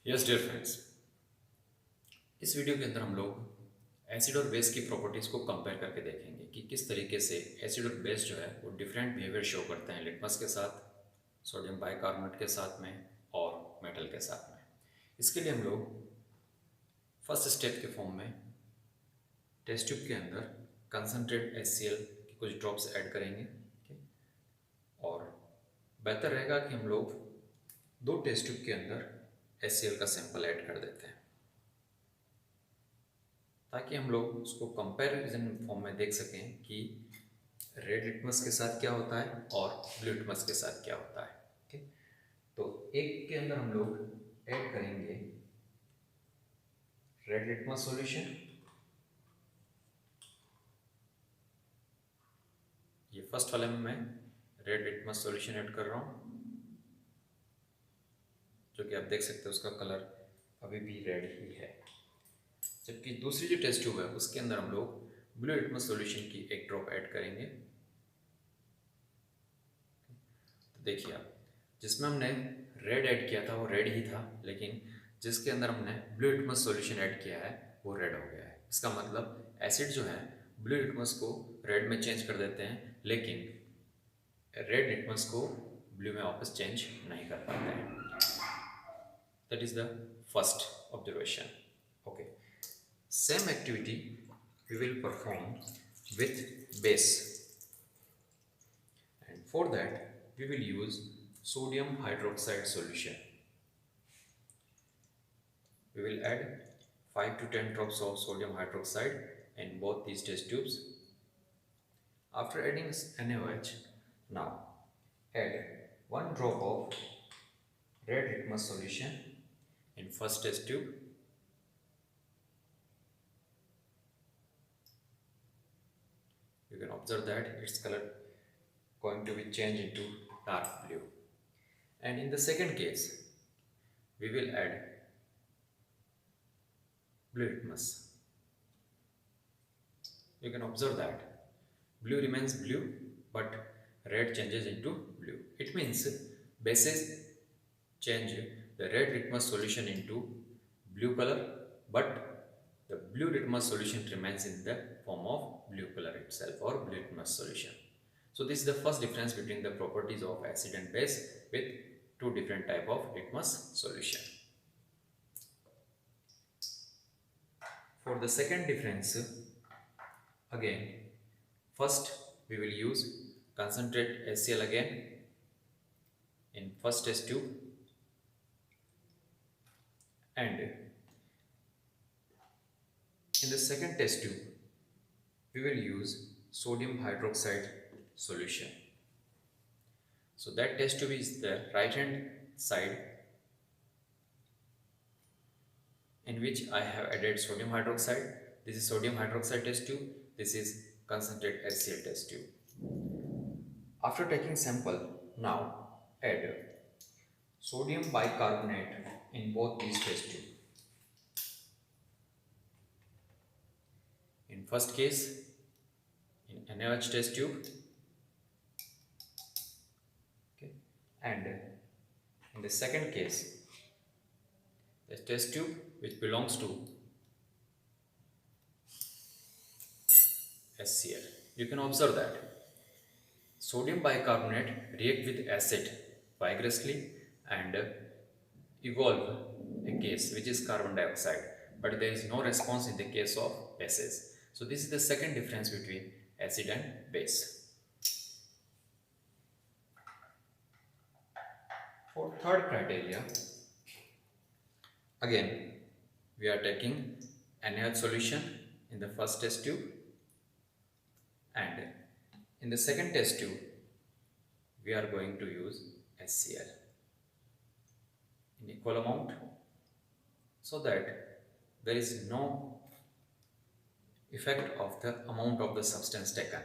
Yes dear friends, इस video के अंदर हम लोग एसिड और बेस की प्रॉपर्टीज़ को कंपेयर करके देखेंगे कि किस तरीके से एसिड और बेस जो है वो डिफरेंट बिहेवियर शो करते हैं लिटमस के साथ, सोडियम बाइकार्बोनेट के साथ में और मेटल के साथ में। इसके लिए हम लोग फर्स्ट स्टेप के फॉर्म में टेस्ट ट्यूब के अंदर कंसनट्रेट HCl के कुछ ड्रॉप्स ऐड करेंगे। ठीक? और बेहतर रहेगा कि हम लोग दो टेस्ट ट्यूब के अंदर HCl का सैंपल ऐड कर देते हैं ताकि हम लोग उसको कंपैरिजन फॉर्म में देख सकें कि रेड लिटमस के साथ क्या होता है और ब्लू लिटमस के साथ क्या होता है। ठीक, तो एक के अंदर हम लोग ऐड करेंगे रेड लिटमस सॉल्यूशन। ये फर्स्ट वाले में मैं रेड लिटमस सॉल्यूशन ऐड कर रहा हूँ, जो कि आप देख सकते हैं उसका कलर अभी भी रेड ही है। जबकि दूसरी जो टेस्ट ट्यूब है उसके अंदर हम लोग ब्लू लिटमस सॉल्यूशन की एक ड्रॉप ऐड करेंगे। तो देखिए आप, जिसमें हमने रेड ऐड किया था वो रेड ही था, लेकिन जिसके अंदर हमने ब्लू लिटमस सॉल्यूशन ऐड किया है वो रेड हो गया है। इसका मतलब एसिड जो है ब्लू लिटमस को रेड में चेंज कर देते हैं, लेकिन रेड लिटमस को ब्लू में वापस चेंज नहीं कर पाते हैं। That is the first observation. Okay, same activity we will perform with base, and for that we will use sodium hydroxide solution. We will add 5 to 10 drops of sodium hydroxide in both these test tubes. After adding NaOH, now add 1 drop of red litmus solution in first test tube. You can observe that its color going to be changed into dark blue. And in the second case, we will add blue litmus. You can observe that blue remains blue, but red changes into blue. It means bases change the red litmus solution into blue color, but the blue litmus solution remains in the form of blue color itself, or blue litmus solution. So this is the first difference between the properties of acid and base with two different type of litmus solution. For the second difference, again, first we will use concentrate HCl again in first test tube, and in the second test tube we will use sodium hydroxide solution. So that test tube is the right hand side, in which I have added sodium hydroxide. This is sodium hydroxide test tube, this is concentrate HCl test tube. After taking sample, now add sodium bicarbonate in both these test tube. In first case, in NaOH test tube, okay, and in the second case, the test tube which belongs to HCl. You can observe that sodium bicarbonate react with acid vigorously and evolve a gas which is carbon dioxide, but there is no response in the case of bases. So this is the second difference between acid and base. For third criteria, again we are taking NaOH solution in the first test tube, and in the second test tube we are going to use HCl in equal amount, so that there is no effect of the amount of the substance taken.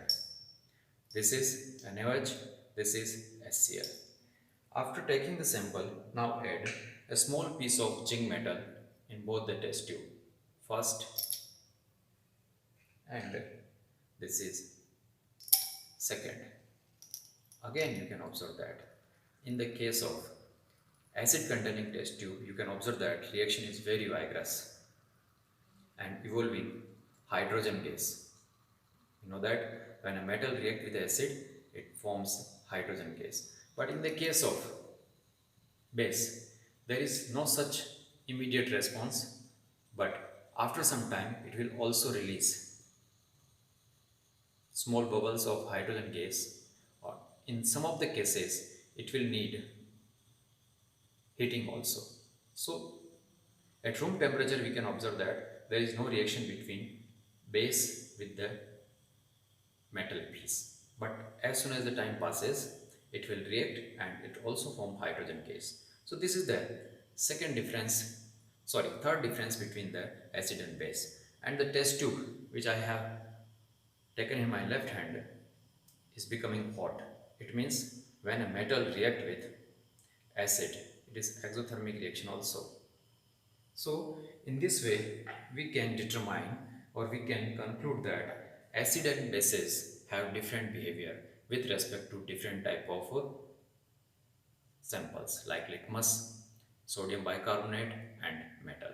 This is NaOH, this is HCl. After taking the sample, now add a small piece of zinc metal in both the test tube, first, and this is second. Again you can observe that in the case of acid containing test tube, you can observe that reaction is very vigorous and evolving hydrogen gas. You know that when a metal reacts with acid, it forms hydrogen gas. But in the case of base, there is no such immediate response, but after some time, it will also release small bubbles of hydrogen gas, or in some of the cases, it will need heating also. So, at room temperature, we can observe that there is no reaction between base with the metal piece. But as soon as the time passes, it will react and it also form hydrogen gas. So this is the third difference between the acid and base. And the test tube which I have taken in my left hand is becoming hot. It means when a metal react with acid, it is exothermic reaction also. So, in this way, we can determine or we can conclude that acid and bases have different behavior with respect to different type of samples like litmus, sodium bicarbonate and metal.